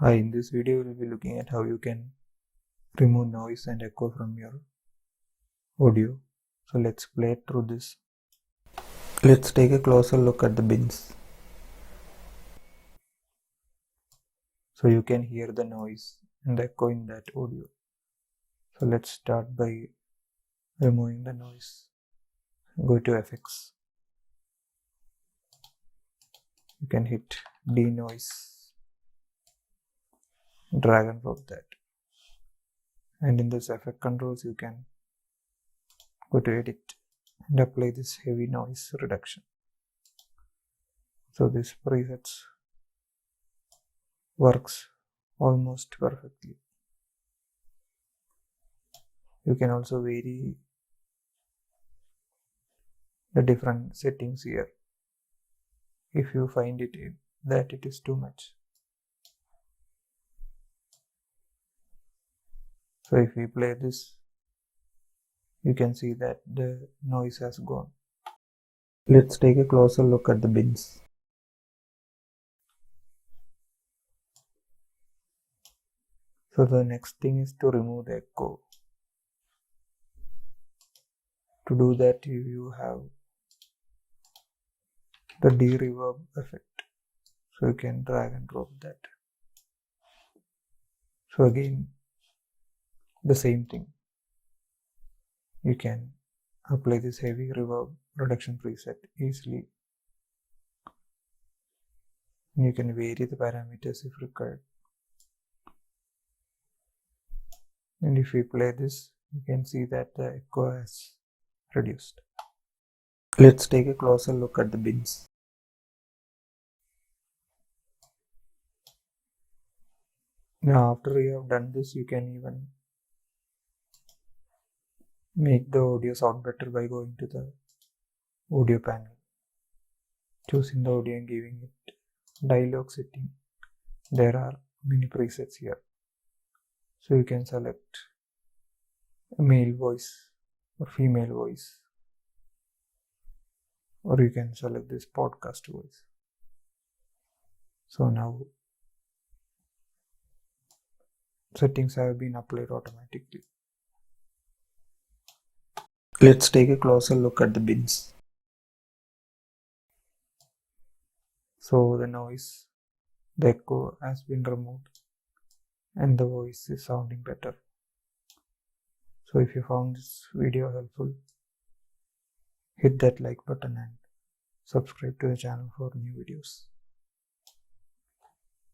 Hi, in this video we will be looking at how you can remove noise and echo from your audio. So let's play through this. Let's take a closer look at the bins. So you can hear the noise and the echo in that audio. So let's start by removing the noise. Go to effects. You can hit denoise. Drag and drop that. And in this effect controls you can go to edit and apply this heavy noise reduction. So this presets works almost perfectly. You can also vary the different settings here if you find that it is too much. So if we play this, you can see that the noise has gone. Let's take a closer look at the bins. So the next thing is to remove the echo. To do that, you have the de-reverb effect. So you can drag and drop that. So again, the same thing. You can apply this heavy reverb reduction preset easily. You can vary the parameters if required. And if we play this, you can see that the echo has reduced. Let's take a closer look at the bins. Now after you have done this, you can even make the audio sound better by going to the audio panel, choosing the audio and giving it dialogue setting. There are many presets here. So you can select a male voice or female voice, or you can select this podcast voice. So now settings have been applied automatically. Let's take a closer look at the bins. So the noise, the echo has been removed and the voice is sounding better. So if you found this video helpful, hit that like button and subscribe to the channel for new videos.